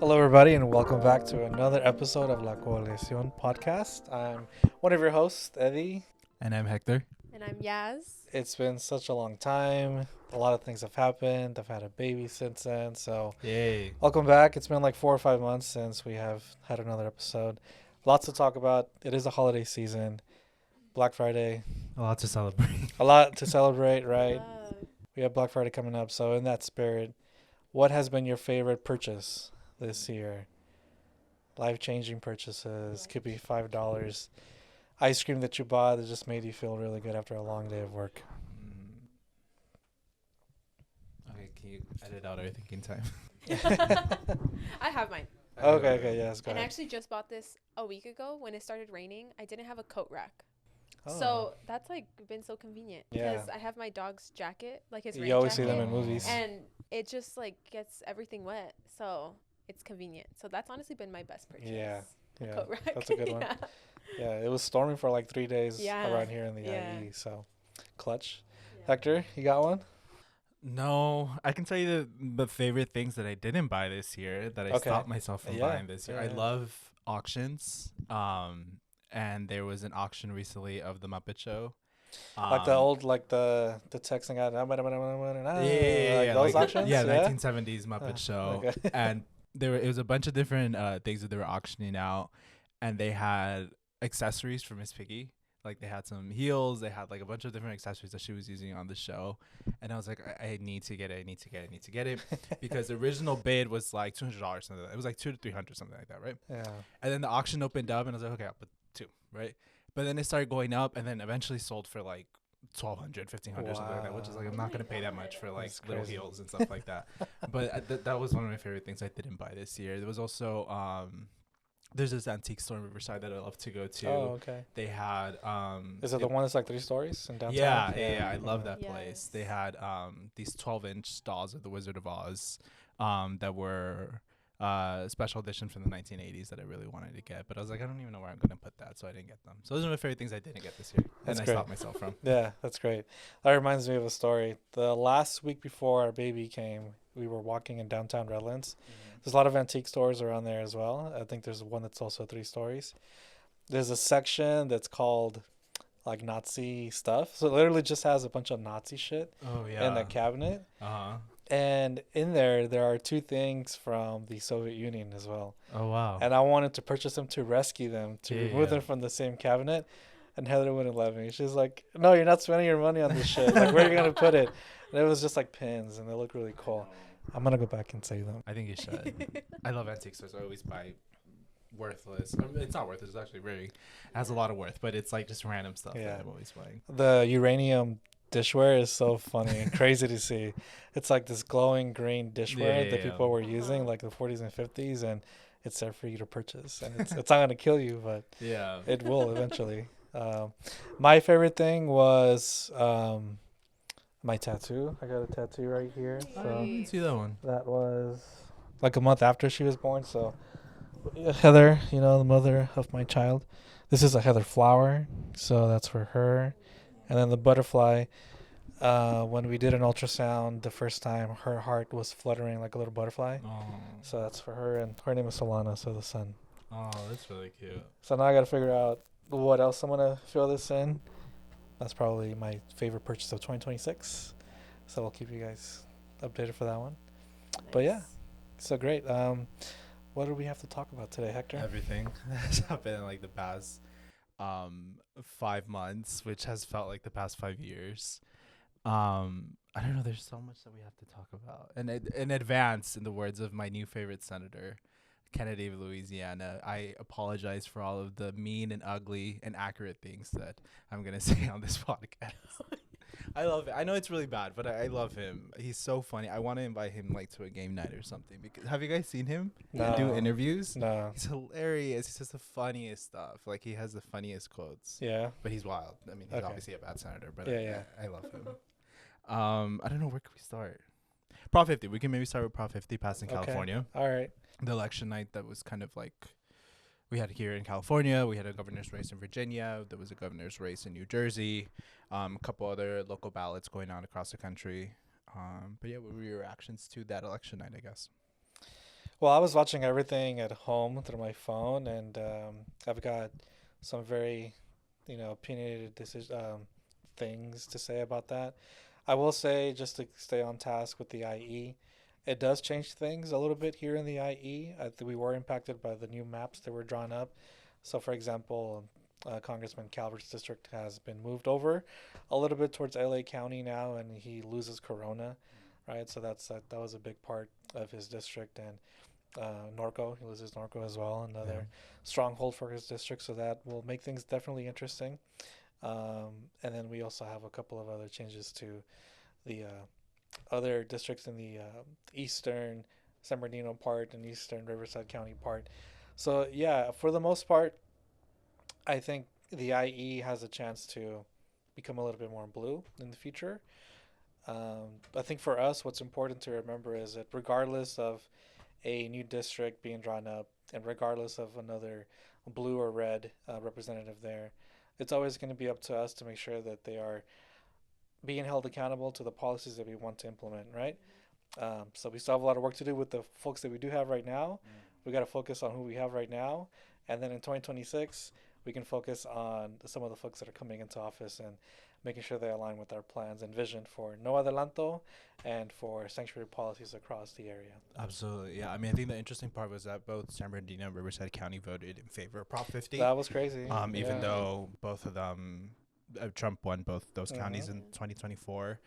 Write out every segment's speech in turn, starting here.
Hello, everybody, and welcome back to another episode of La Coalición Podcast. I'm one of your hosts, Eddie. And I'm Hector. And I'm Yaz. It's been such a long time. A lot of things have happened. I've had a baby since then. So, Yay. welcome back. It's been like 4 or 5 months since we have had another episode. Lots to talk about. It is the holiday season. Black Friday. A lot to celebrate. A lot to celebrate, right? Love. We have Black Friday coming up. So, in that spirit, what has been your favorite purchase this year? Life-changing purchases. Could be $5. Ice cream that you bought that just made you feel really good after a long day of work. Okay, can you edit out our thinking time? I have mine. Okay, yes, go And I ahead. actually just bought this a week ago when it started raining. I didn't have a coat rack. Oh. So that's like been so convenient. Yeah. Because I have my dog's jacket, like his rain You always jacket, see them in movies. and it just like gets everything wet. So it's convenient. So that's honestly been my best purchase. Yeah, A yeah, coat rack. that's a good one. Yeah. Yeah, it was storming for like 3 days Yeah, around here in the yeah. IE, so clutch. Yeah. Hector, you got one? No, I can tell you the favorite things that I didn't buy this year that I Okay. stopped myself from Yeah, buying this year. yeah, I yeah. love auctions. And there was an auction recently of the Muppet Show. Like the old, like the texting out. Yeah, Like those like auctions? yeah, 1970s Muppet Uh, Show. okay. And it was a bunch of different things that they were auctioning out, and they had accessories for Miss Piggy. Like they had some heels, they had like a bunch of different accessories that she was using on the show, and I was like, I need to get it, I need to get it, because the original bid was like $200 something. Like that. It was like $200 to $300 something like that, right? Yeah. And then the auction opened up, and I was like, okay, I'll put two, right? But then it started going up, and then eventually sold for like $1,200, $1,500, something like that, which is like I'm not gonna pay that much for like That's little crazy. heels and stuff like that. But that was one of my favorite things I didn't buy this year. There was also there's this antique store in Riverside that I love to go to. Oh, okay. They had Is it the one that's like 3 stories in downtown? yeah, I love that place. They Yes. had these 12-inch dolls of the Wizard of Oz that were special edition from the 1980s that I really wanted to get, but I was like, I don't even know where I'm gonna put that, so I didn't get them. So those are my favorite things I didn't get this year, That's and I great. stopped myself from. Yeah, that's great. That reminds me of a story. The last week before our baby came, we were walking in downtown Redlands. There's a lot of antique stores around there as well. I think there's one that's also 3 stories. There's a section that's called like Nazi stuff. So it literally just has a bunch of Nazi shit Oh yeah. in the cabinet. Uh-huh. And in there are 2 things from the Soviet Union as well. Oh wow. And I wanted to purchase them to rescue them, to Yeah, remove yeah. them from the same cabinet. And Heather wouldn't let me. She's like, no, you're not spending your money on this shit. Like, where are you going to put it? And it was just like pins, and they look really cool. I'm going to go back and save them. I think you should. I love antique stores. I always buy worthless. It's not worthless. It's actually very. It has a lot of worth, but it's like just random stuff Yeah. that I'm always buying. The uranium dishware is so funny and crazy to see. It's like this glowing green dishware Yeah, that yeah. people were using like the 40s and 50s, and it's there for you to purchase. And it's not going to kill you, but Yeah. it will eventually. My favorite thing was my tattoo. I got a tattoo right here. I So didn't see that one. that was like a month after she was born. So Heather, you know, the mother of my child. This is a Heather flower, so that's for her. And then the butterfly. When we did an ultrasound the first time, her heart was fluttering like a little butterfly. Oh. So that's for her, and her name is Solana, so the sun. Oh, that's really cute. So now I got to figure out what else I'm gonna fill this in. That's probably my favorite purchase of 2026. So I'll keep you guys updated for that one. But yeah. So great. What do we have to talk about today, Hector? Everything that's happened in like the past 5 months, which has felt like the past 5 years. I don't know. There's so much that we have to talk about. And in advance, in the words of my new favorite senator, Kennedy of Louisiana, I apologize for all of the mean and ugly and accurate things that I'm gonna say on this podcast. I love it. I know it's really bad, but I love him. He's so funny. I want to invite him like to a game night or something. Because have you guys seen him No. do interviews? No. He's hilarious. He says the funniest stuff. Like he has the funniest quotes. Yeah. But he's wild. I mean, he's Okay. obviously a bad senator, but Yeah. I love him. I don't know, where can we start? Prop 50. We can maybe start with Prop 50 passing Okay. California. All right. The election night that was kind of like we had here in California. We had a governor's race in Virginia. There was a governor's race in New Jersey. A couple other local ballots going on across the country. But yeah, what were your reactions to that election night, I guess? Well, I was watching everything at home through my phone, and I've got some very, opinionated things to say about that. I will say, just to stay on task with the IE, it does change things a little bit here in the IE. I think we were impacted by the new maps that were drawn up. So, for example, Congressman Calvert's district has been moved over a little bit towards LA County now, and he loses Corona, right? So that was a big part of his district, and Norco, he loses Norco as well, another stronghold for his district. So that will make things definitely interesting. And then we also have a couple of other changes to the other districts in the eastern San Bernardino part and eastern Riverside County part. So yeah, for the most part, I think the IE has a chance to become a little bit more blue in the future. I think for us, what's important to remember is that regardless of a new district being drawn up, and regardless of another blue or red representative there, it's always going to be up to us to make sure that they are being held accountable to the policies that we want to implement, right? So we still have a lot of work to do with the folks that we do have right now. We got to focus on who we have right now, and then in 2026, we can focus on some of the folks that are coming into office and making sure they align with our plans and vision for no adelanto and for sanctuary policies across the area. Absolutely, yeah. I mean, I think the interesting part was that both San Bernardino and Riverside County voted in favor of Prop 50. That was crazy. Even though both of them, Trump won both those counties in 2024.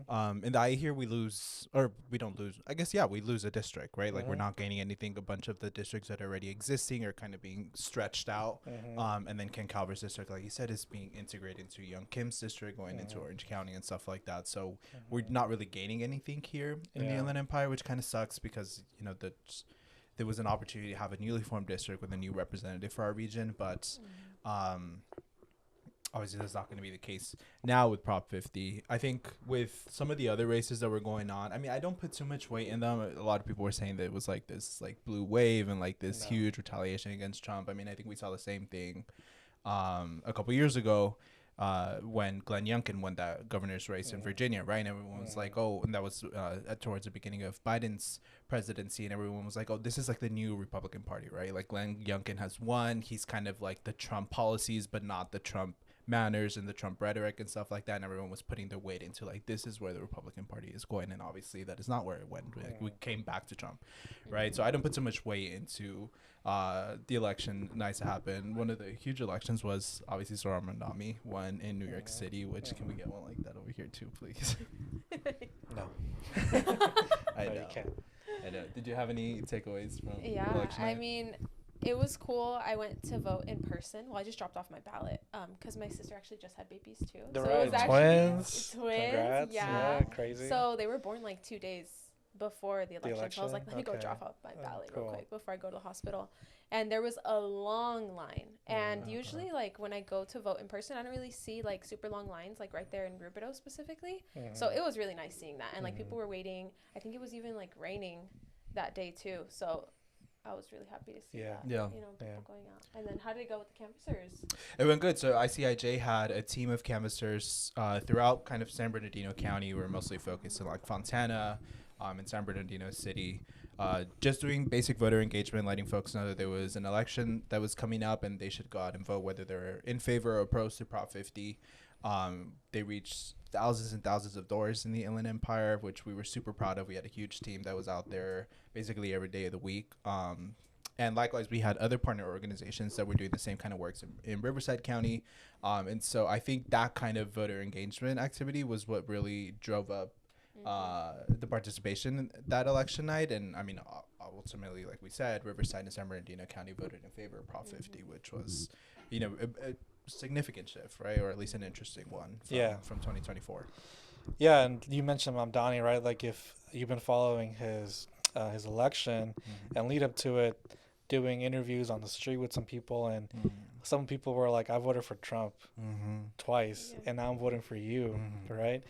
In the IE here, we lose, or we don't lose. I guess, yeah, we lose a district, right? Like, we're not gaining anything. A bunch of the districts that are already existing are kind of being stretched out. And then Ken Calvert's district, like you said, is being integrated into Young Kim's district, going into Orange County and stuff like that. So we're not really gaining anything here in the Inland Empire, which kind of sucks because, there was an opportunity to have a newly formed district with a new representative for our region. But obviously, that's not going to be the case now with Prop 50. I think with some of the other races that were going on, I mean, I don't put too much weight in them. A lot of people were saying that it was like this like blue wave and like this huge retaliation against Trump. I mean, I think we saw the same thing a couple years ago when Glenn Youngkin won that governor's race in Virginia, right? And everyone was like, oh, and that was towards the beginning of Biden's presidency, and everyone was like, oh, this is like the new Republican Party, right? Like Glenn Youngkin has won. He's kind of like the Trump policies, but not the Trump manners and the Trump rhetoric and stuff like that, and everyone was putting their weight into like, this is where the Republican Party is going, and obviously that is not where it went. Like, we came back to Trump, right? So I don't put so much weight into the election nice to happen. One of the huge elections was obviously Zohran Mamdani won in New York City, which can we get one like that over here too, please? No. I No, know. you can't. I know. Did you have any takeaways from Yeah, election I night? mean, it was cool. I went to vote in person. Well, I just dropped off my ballot because my sister actually just had babies too. The So it was right actually twins. twins. Congrats. Yeah. Crazy. So they were born like 2 days before the election. So I was like, election? let me go Okay. drop off my ballot real Cool. quick before I go to the hospital. And there was a long line. And usually, like, when I go to vote in person, I don't really see, like, super long lines, like, right there in Rubidoux specifically. So it was really nice seeing that. And, like, people were waiting. I think it was even, like, raining that day, too. So I was really happy to see that. Yeah. People going out. And then how did it go with the canvassers? It went good. So ICIJ had a team of canvassers throughout kind of San Bernardino County. We were mostly focused on like Fontana and San Bernardino City. Just doing basic voter engagement, letting folks know that there was an election that was coming up and they should go out and vote whether they're in favor or opposed to Prop 50. They reached thousands and thousands of doors in the Inland Empire, which we were super proud of. We had a huge team that was out there basically every day of the week. And likewise, we had other partner organizations that were doing the same kind of works in Riverside County. And so I think that kind of voter engagement activity was what really drove up the participation in that election night. And I mean, ultimately, like we said, Riverside and San Bernardino County voted in favor of Prop 50, which was, a significant shift, right? Or at least an interesting one from 2024. Yeah, and you mentioned Mamdani, right? Like, if you've been following his election and lead up to it, doing interviews on the street with some people, and some people were like, I voted for Trump twice, and now I'm voting for you, right?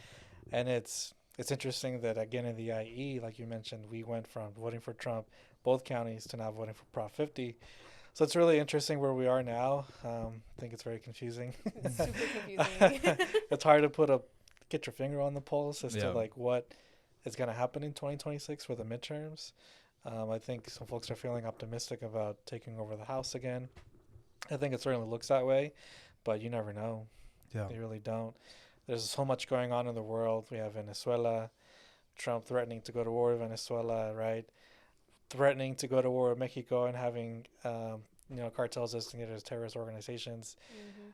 And it's interesting that, again, in the IE, like you mentioned, we went from voting for Trump, both counties, to now voting for Prop 50. So it's really interesting where we are now. I think it's very confusing. It's super confusing. It's hard to get your finger on the pulse as to like what is going to happen in 2026 for the midterms. I think some folks are feeling optimistic about taking over the House again. I think it certainly looks that way, but you never know. Yeah. You really don't. There's so much going on in the world. We have Venezuela, Trump threatening to go to war with Venezuela, right? Threatening to go to war with Mexico and having, cartels designated as terrorist organizations. Mm-hmm.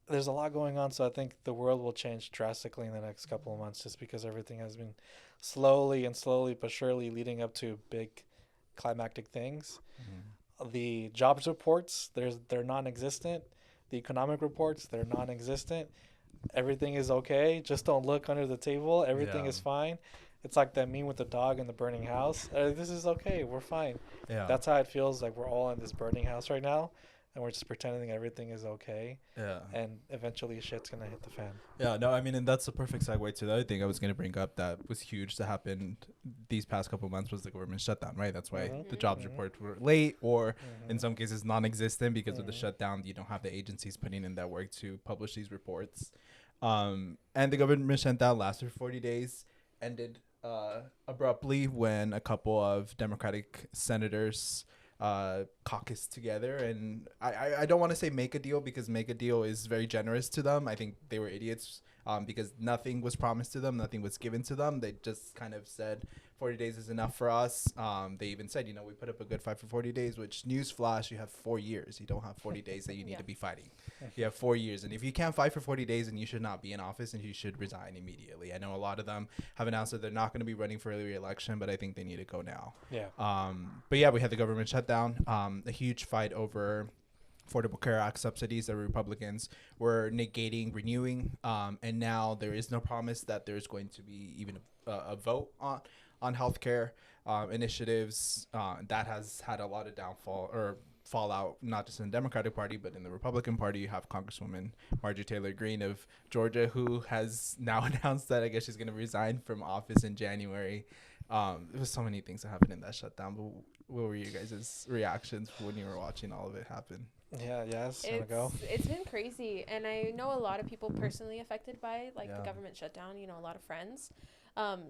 There's a lot going on, so I think the world will change drastically in the next couple of months just because everything has been slowly but surely leading up to big climactic things. Mm-hmm. The jobs reports, they're non-existent. The economic reports, they're non-existent. Everything is okay. Just don't look under the table. Everything is fine. It's like that meme with the dog in the burning house. This is okay. We're fine. Yeah. That's how it feels like we're all in this burning house right now, and we're just pretending everything is okay. Yeah. And eventually shit's going to hit the fan. Yeah, no, I mean, and that's a perfect segue to the other thing I was going to bring up that was huge that happened these past couple of months was the government shutdown, right? That's why the jobs reports were late or in some cases non-existent because of the shutdown. You don't have the agencies putting in that work to publish these reports. And the government shutdown lasted for 40 days, ended abruptly when a couple of Democratic senators caucused together, and I don't want to say make a deal because make a deal is very generous to them. I think they were idiots because nothing was promised to them, nothing was given to them. They just kind of said 40 days is enough for us. They even said, we put up a good fight for 40 days, which newsflash, you have 4 years. You don't have 40 days that you need to be fighting. You have 4 years. And if you can't fight for 40 days, then you should not be in office and you should resign immediately. I know a lot of them have announced that they're not going to be running for re-election, but I think they need to go now. Yeah. But yeah, we had the government shutdown, a huge fight over Affordable Care Act subsidies that Republicans were negating, renewing. And now there is no promise that there's going to be even a vote on healthcare initiatives. That has had a lot of downfall or fallout, not just in the Democratic Party, but in the Republican Party. You have Congresswoman Marjorie Taylor Greene of Georgia, who has now announced that I guess she's going to resign from office in January. There was so many things that happened in that shutdown, but what were you guys' reactions when you were watching all of it happen? It's been crazy, and I know a lot of people personally affected by the government shutdown, a lot of friends.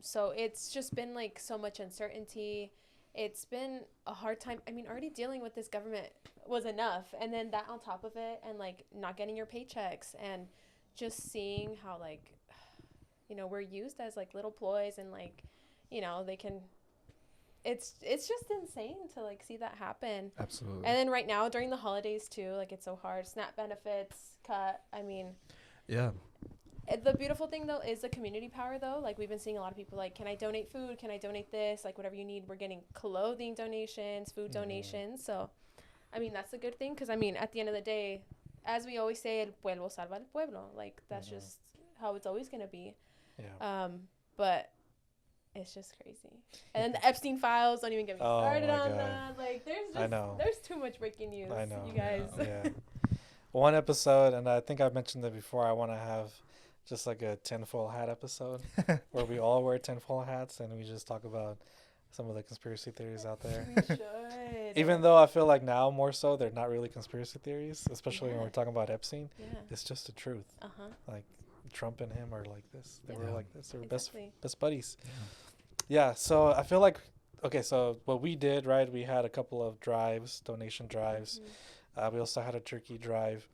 So it's just been so much uncertainty. It's been a hard time. I mean, already dealing with this government was enough, and then that on top of it, and not getting your paychecks, and just seeing how we're used as little ploys, and they can. It's just insane to see that happen. Absolutely. And then right now during the holidays too, it's so hard. SNAP benefits cut. I mean, yeah. The beautiful thing though is the community power though. We've been seeing a lot of people can I donate food? Can I donate this? Whatever you need. We're getting clothing donations, food donations. So, I mean, that's a good thing because I mean, at the end of the day, as we always say, el pueblo salva al pueblo. That's just how it's always gonna be. Yeah. But it's just crazy. And then the Epstein files, don't even get me started on that. There's too much breaking news. I know. You guys. Yeah. One episode, and I think I've mentioned it before, I want to have just a tinfoil hat episode where we all wear tinfoil hats and we just talk about some of the conspiracy theories out there. We should. Even though I feel now more so, they're not really conspiracy theories, especially when we're talking about Epstein. Yeah. It's just the truth. Uh-huh. Trump and him are like this. They were like this. They were exactly. best buddies. Yeah, so I feel so what we did, right, we had a couple of donation drives. We also had a turkey drive.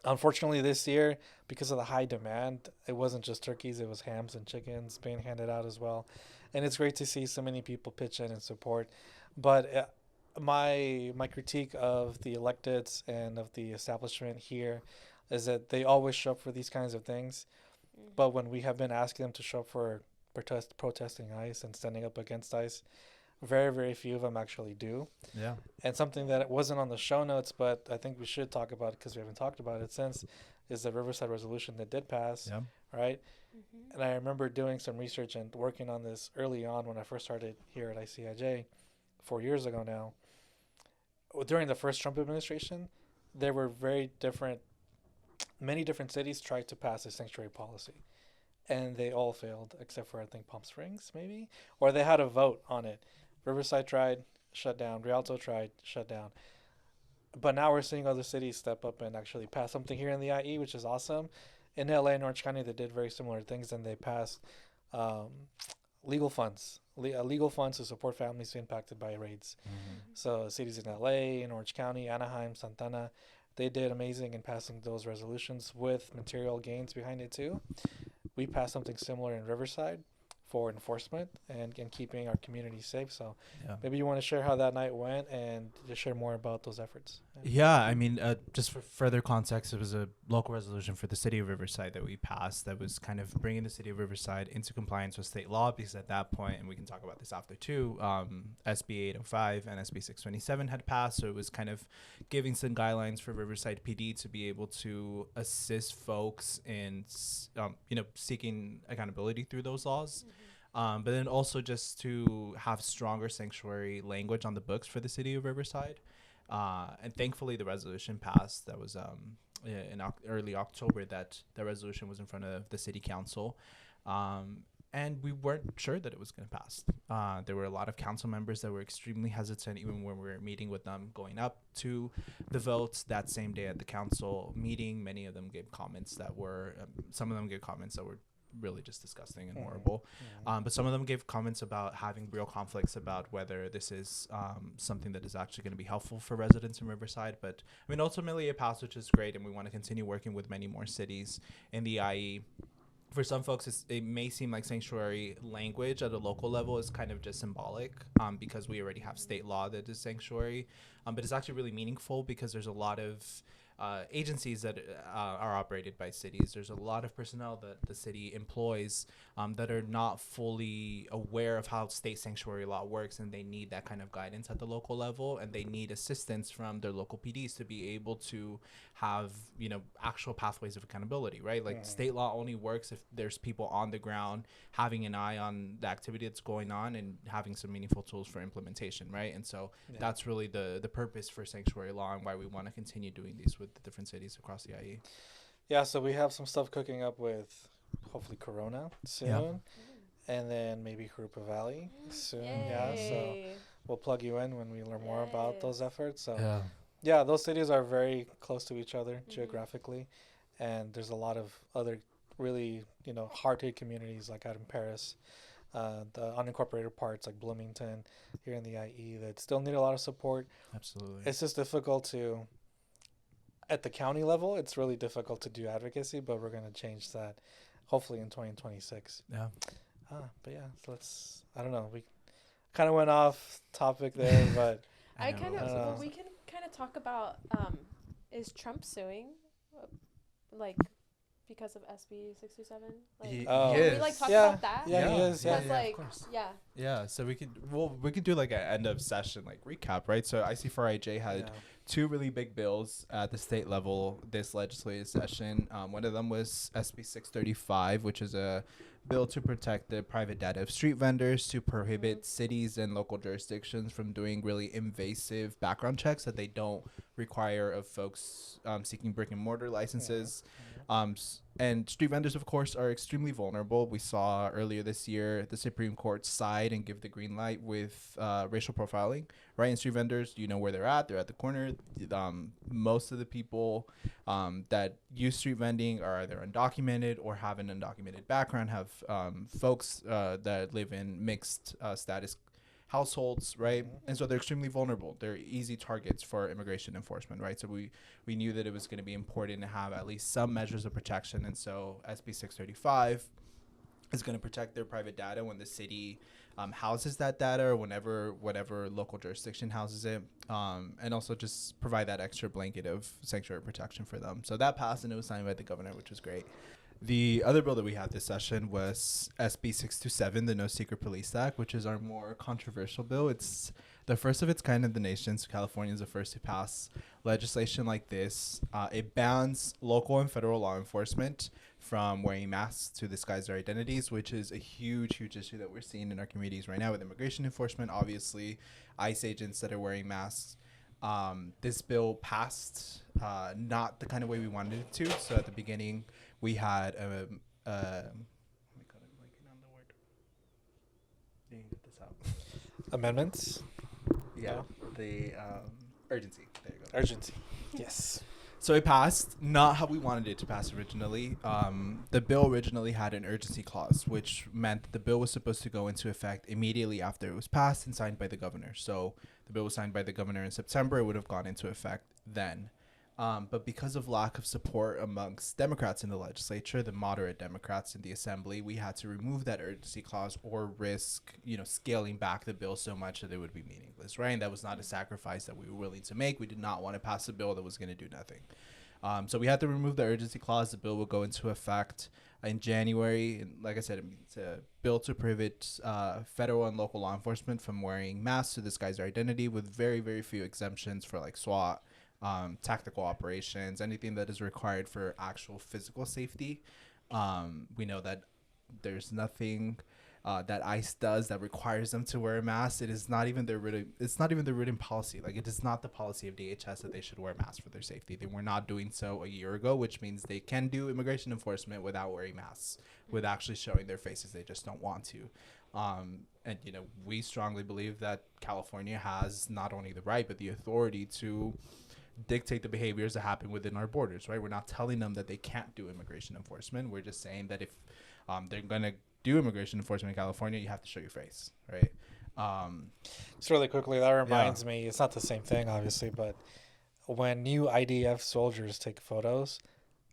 Unfortunately, this year, because of the high demand, it wasn't just turkeys, it was hams and chickens being handed out as well. And it's great to see so many people pitch in and support. But my critique of the electeds and of the establishment here is that they always show up for these kinds of things. But when we have been asking them to show up for protesting ICE and standing up against ICE, very, very few of them actually do. Yeah. And something that wasn't on the show notes, but I think we should talk about because we haven't talked about it since, is the Riverside resolution that did pass, right? And I remember doing some research and working on this early on when I first started here at ICIJ 4 years ago now. During the first Trump administration, there were many different cities tried to pass a sanctuary policy. And they all failed, except for, I think, Palm Springs, maybe? Or they had a vote on it. Riverside tried, shut down. Rialto tried, shut down. But now we're seeing other cities step up and actually pass something here in the IE, which is awesome. In LA and Orange County, they did very similar things, and they passed legal funds, legal funds to support families impacted by raids. So cities in LA, in Orange County, Anaheim, Santana, they did amazing in passing those resolutions with material gains behind it too. We passed something similar in Riverside for enforcement and keeping our community safe. So maybe you want to share how that night went and just share more about those efforts. Yeah, I mean, just for further context, it was a local resolution for the city of Riverside that we passed that was kind of bringing the city of Riverside into compliance with state law, because at that point, and we can talk about this after too, SB 805 and SB 627 had passed. So it was kind of giving some guidelines for Riverside PD to be able to assist folks in, seeking accountability through those laws. But then also just to have stronger sanctuary language on the books for the city of Riverside. And thankfully the resolution passed. That was in early October that the resolution was in front of the city council. And we weren't sure that it was going to pass. There were a lot of council members that were extremely hesitant, even when we were meeting with them going up to the votes that same day at the council meeting. Many of them gave comments that were, some of them gave comments that were really just disgusting and horrible. But some of them gave comments about having real conflicts about whether this is something that is actually going to be helpful for residents in Riverside. But I mean, ultimately it passed, which is great. And we want to continue working with many more cities in the IE. For some folks, it may seem like sanctuary language at a local level is kind of just symbolic because we already have state law that is sanctuary. But it's actually really meaningful because there's a lot of agencies that are operated by cities. There's a lot of personnel that the city employs that are not fully aware of how state sanctuary law works, and they need that kind of guidance at the local level, and they need assistance from their local PDs to be able to have, actual pathways of accountability, right? Like state law only works if there's people on the ground having an eye on the activity that's going on and having some meaningful tools for implementation, right? And so that's really the purpose for sanctuary law and why we want to continue doing these with the different cities across the IE. Yeah, so we have some stuff cooking up with hopefully Corona soon, and then maybe Harupa Valley soon. Yay. Yeah, so we'll plug you in when we learn more about those efforts. So yeah, those cities are very close to each other geographically, and there's a lot of other really hard-hit communities like out in Paris, the unincorporated parts like Bloomington here in the IE that still need a lot of support. Absolutely. It's just difficult to, at the county level, it's really difficult to do advocacy, but we're going to change that hopefully in 2026. Yeah. But yeah, so I don't know, we kind of went off topic there, but we can kind of talk about, is Trump suing, because of SB 627? He we talk about that? Yeah, he is. Yeah, of course. Yeah. So we could do like an end of session recap, right? So IC4IJ had two really big bills at the state level this legislative session. One of them was SB 635, which is a bill to protect the private data of street vendors, to prohibit cities and local jurisdictions from doing really invasive background checks that they don't require of folks seeking brick and mortar licenses. And street vendors, of course, are extremely vulnerable. We saw earlier this year the Supreme Court side and give the green light with racial profiling, right? And street vendors, you know where they're at. They're at the corner. Most of the people that use street vending are either undocumented or have an undocumented background, have folks that live in mixed status households, right? And so they're extremely vulnerable. They're easy targets for immigration enforcement, right? So we knew that it was going to be important to have at least some measures of protection. And so SB 635 is going to protect their private data when the city houses that data, or whatever local jurisdiction houses it, and also just provide that extra blanket of sanctuary protection for them. So that passed, and it was signed by the governor, which was great. The other bill that we had this session was SB 627, the No Secret Police Act, which is our more controversial bill. It's the first of its kind in the nation. So California is the first to pass legislation like this. It bans local and federal law enforcement from wearing masks to disguise their identities, which is a huge, huge issue that we're seeing in our communities right now with immigration enforcement. Obviously, ICE agents that are wearing masks. This bill passed not the kind of way we wanted it to. So at the beginning, we had let me cut it blanking on the word. You can get this out. Amendments? Yeah, the urgency. There you go. Urgency. Yes. So it passed, not how we wanted it to pass originally. The bill originally had an urgency clause, which meant that the bill was supposed to go into effect immediately after it was passed and signed by the governor. So the bill was signed by the governor in September. It would have gone into effect then. But because of lack of support amongst Democrats in the legislature, the moderate Democrats in the assembly, we had to remove that urgency clause or risk, scaling back the bill so much that it would be meaningless, right? And that was not a sacrifice that we were willing to make. We did not want to pass a bill that was going to do nothing. So we had to remove the urgency clause. The bill will go into effect in January. And like I said, it's a bill to prohibit federal and local law enforcement from wearing masks to disguise their identity, with very, very few exemptions for like SWAT, tactical operations, anything that is required for actual physical safety. We know that there's nothing that ICE does that requires them to wear a mask. It's not even their written policy. Like, it is not the policy of DHS that they should wear masks for their safety. They were not doing so a year ago, which means they can do immigration enforcement without wearing masks, with actually showing their faces. They just don't want to. And we strongly believe that California has not only the right but the authority to dictate the behaviors that happen within our borders, right? We're not telling them that they can't do immigration enforcement. We're just saying that if they're going to do immigration enforcement in California, you have to show your face, right? Just really quickly, that reminds me, it's not the same thing, obviously, but when new IDF soldiers take photos,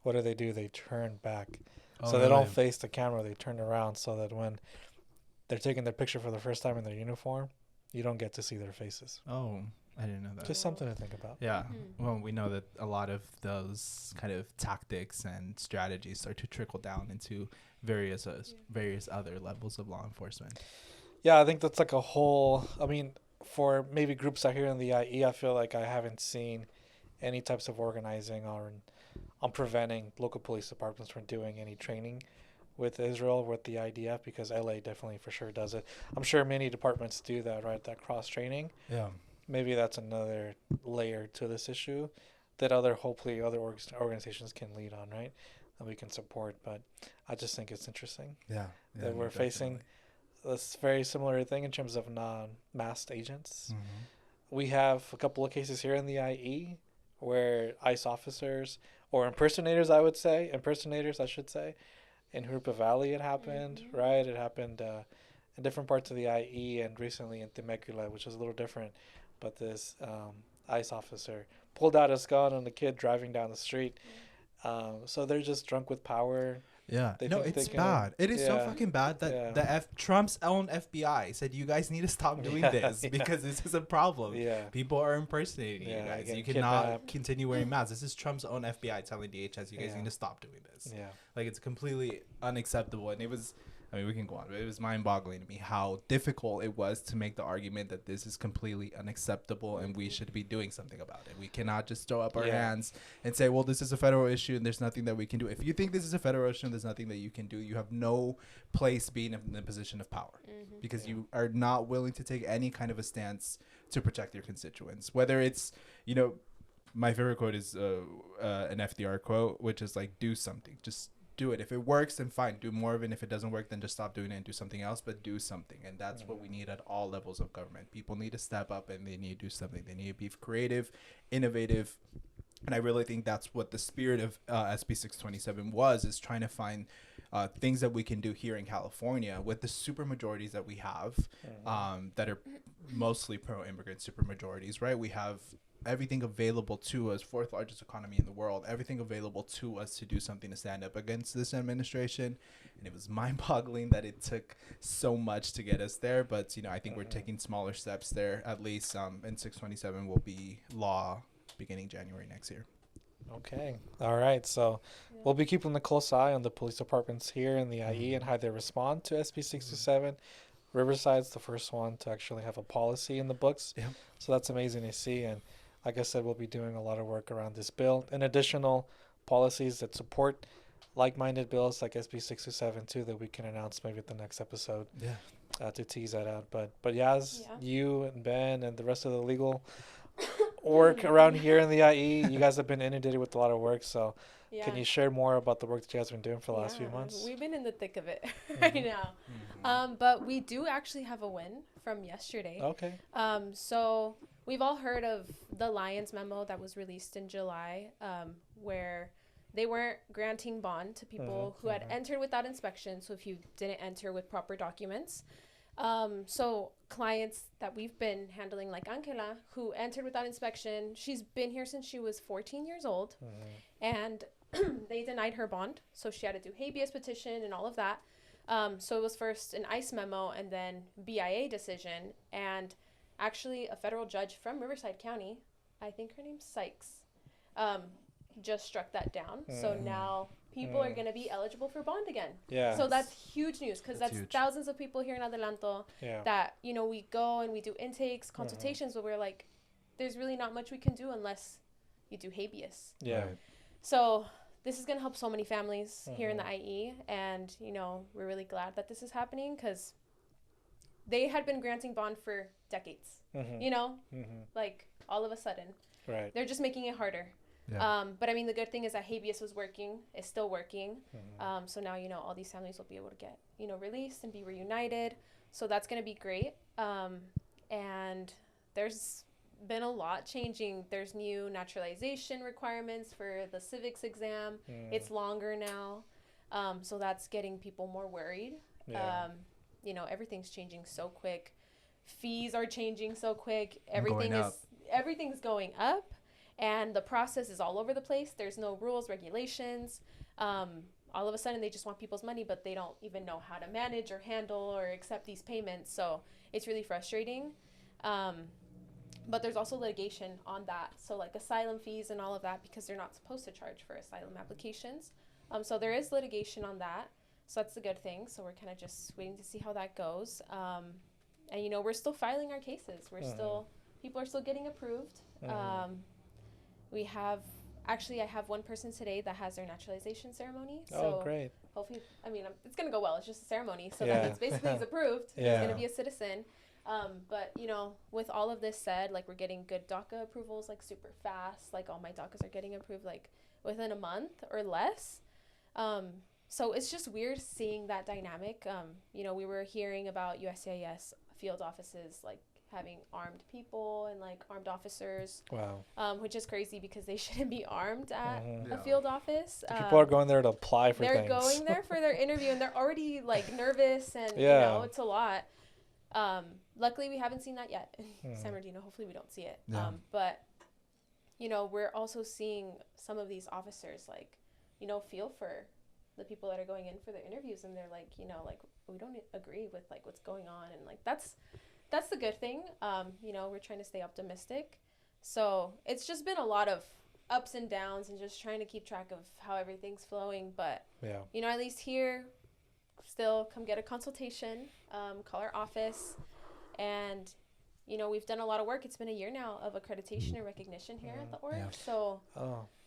what do? They turn back. So they don't face the camera. They turn around so that when they're taking their picture for the first time in their uniform, you don't get to see their faces. Oh, I didn't know that. Just something to think about. Yeah. Well, we know that a lot of those kind of tactics and strategies start to trickle down into various other levels of law enforcement. Yeah, I think that's like a whole, for maybe groups out here in the IE, I feel like I haven't seen any types of organizing on preventing local police departments from doing any training with Israel, with the IDF, because LA definitely for sure does it. I'm sure many departments do that, right? That cross training. Yeah. Maybe that's another layer to this issue that hopefully other organizations can lead on, right? And we can support. But I just think it's interesting that we're facing this very similar thing in terms of non-masked agents. Mm-hmm. We have a couple of cases here in the IE where ICE officers, or impersonators, I should say, in Hoopa Valley it happened, right? It happened in different parts of the IE and recently in Temecula, which is a little different. But this ICE officer pulled out his gun on the kid driving down the street. So they're just drunk with power. Yeah. No, it's bad. It is so fucking bad that Trump's own FBI said, you guys need to stop doing this because this is a problem. Yeah. People are impersonating you guys. You cannot continue wearing masks. This is Trump's own FBI telling DHS, you guys need to stop doing this. Yeah. Like, it's completely unacceptable. And it was... we can go on, but it was mind-boggling to me how difficult it was to make the argument that this is completely unacceptable and we should be doing something about it. We cannot just throw up our hands and say, well, this is a federal issue and there's nothing that we can do. If you think this is a federal issue and there's nothing that you can do, you have no place being in a position of power because you are not willing to take any kind of a stance to protect your constituents. Whether it's, my favorite quote is an FDR quote, which is like, do something. Just do it. If it works, then fine, do more of it. And if it doesn't work, then just stop doing it and do something else, but do something. And that's what we need at all levels of government. People need to step up and they need to do something. They need to be creative, innovative. And I really think that's what the spirit of SB 627 is trying to find things that we can do here in California with the super majorities that we have that are mostly pro-immigrant super majorities, right? We have everything available to us, fourth largest economy in the world, everything available to us to do something to stand up against this administration. And it was mind-boggling that it took so much to get us there. But, I think we're taking smaller steps there, at least. And 627 will be law beginning January next year. Okay. All right. So we'll be keeping a close eye on the police departments here in the IE and how they respond to SB 627. Riverside's the first one to actually have a policy in the books. Yeah. So that's amazing to see. And like I said, we'll be doing a lot of work around this bill and additional policies that support like-minded bills like SB 627 too that we can announce maybe at the next episode to tease that out. But Yaz, you and Ben and the rest of the legal work around here in the IE, you guys have been inundated with a lot of work. So can you share more about the work that you guys have been doing for the last few months? We've been in the thick of it right now. But we do actually have a win from yesterday. Okay. So we've all heard of the Lions memo that was released in July, where they weren't granting bond to people who had entered without inspection. So if you didn't enter with proper documents, so clients that we've been handling, like Angela, who entered without inspection, she's been here since she was 14 years old, and they denied her bond. So she had to do habeas petition and all of that. So it was first an ICE memo and then BIA decision. And actually a federal judge from Riverside County, I think her name's Sykes, just struck that down. So now people are going to be eligible for bond again. Yeah. So that's huge news, because that's huge. thousands of people here in Adelanto that, you know, we go and we do intakes, consultations, but we're like, there's really not much we can do unless you do habeas. Yeah. Right. So this is going to help so many families here in the IE. And, you know, we're really glad that this is happening, because they had been granting bond for decades, you know, like all of a sudden. Right. They're just making it harder. Yeah. But I mean, the good thing is that habeas was working, is still working. So now, you know, all these families will be able to get, you know, released and be reunited. So that's going to be great. And there's been a lot changing. There's new naturalization requirements for the civics exam. It's longer now. So that's getting people more worried. Yeah. You know, everything's changing so quick. Fees are changing so quick. Everything's Going up. And the process is all over the place. There's no rules, regulations. All of a sudden, they just want people's money, but they don't even know how to manage or handle or accept these payments. So it's really frustrating. But there's also litigation on that. So like asylum fees and all of that, because they're not supposed to charge for asylum applications. So there is litigation on that. So that's a good thing. So we're kind of just waiting to see how that goes. And, you know, we're still filing our cases. People are still getting approved. I have one person today that has their naturalization ceremony. So great. hopefully, I mean, it's going to go well. It's just a ceremony. So that means basically he's approved. He's going to be a citizen. But, you know, with all of this said, like, we're getting good DACA approvals, like, super fast. Like, all my DACAs are getting approved, like, within a month or less. So it's just weird seeing that dynamic. You know, we were hearing about USCIS field offices, like, having armed people and like armed officers. Wow. Which is crazy, because they shouldn't be armed at a field office. People are going there to apply for things. They're going there for their interview, and they're already like nervous, and you know, it's a lot. Luckily we haven't seen that yet in San Bernardino. Hopefully we don't see it. But you know, we're also seeing some of these officers, like, you know, feel for the people that are going in for their interviews, and they're like, you know, like, we don't agree with like what's going on, and like that's the good thing. You know, we're trying to stay optimistic. So it's just been a lot of ups and downs, and just trying to keep track of how everything's flowing. But, you know, at least here, still come get a consultation, call our office. And, you know, we've done a lot of work. It's been a year now of accreditation and recognition here at the org. So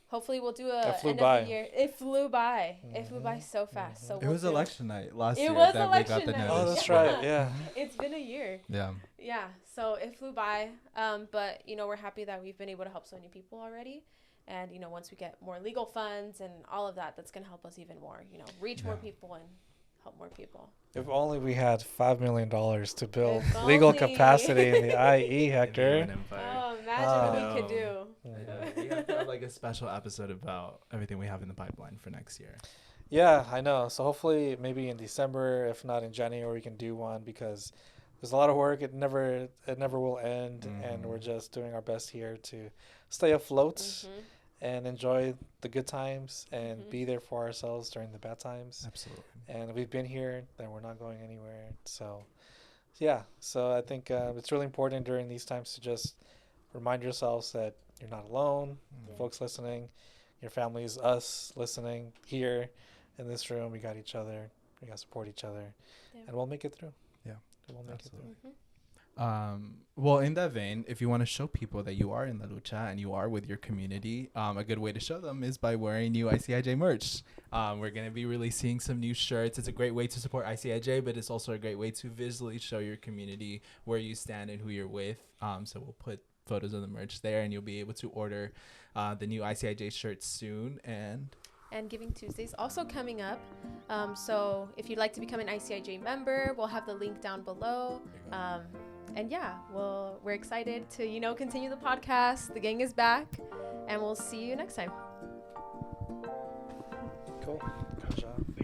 hopefully we'll do a end of the year. It flew by. It flew by so fast. So it was election night last year. It was that election we got the night. notice. Oh, that's right. Yeah. It's been a year. Yeah. Yeah. So it flew by. But, you know, we're happy that we've been able to help so many people already. And, you know, once we get more legal funds and all of that, that's going to help us even more, you know, reach more people and help more people. If only we had $5 million to build legal capacity in the IE, Hector. Oh, imagine what we could do. We have to have like a special episode about everything we have in the pipeline for next year. Yeah, I know. So hopefully maybe in December, if not in January, we can do one, because there's a lot of work. It never will end. And we're just doing our best here to stay afloat and enjoy the good times and be there for ourselves during the bad times. Absolutely. And we've been here, then we're not going anywhere. So, yeah. So I think it's really important during these times to just remind yourselves that you're not alone. Folks listening, your family is us listening here in this room. We got each other. We got to support each other. And we'll make it through. Yeah. We'll make it through. Well, in that vein, if you want to show people that you are in La Lucha and you are with your community, a good way to show them is by wearing new ICIJ merch. We're going to be releasing some new shirts. It's a great way to support ICIJ, but it's also a great way to visually show your community where you stand and who you're with. So we'll put photos of the merch there, and you'll be able to order the new ICIJ shirts soon. And Giving Tuesday's also coming up. So if you'd like to become an ICIJ member, we'll have the link down below. And yeah, well, we're excited to, you know, continue the podcast. The gang is back, and we'll see you next time. Cool.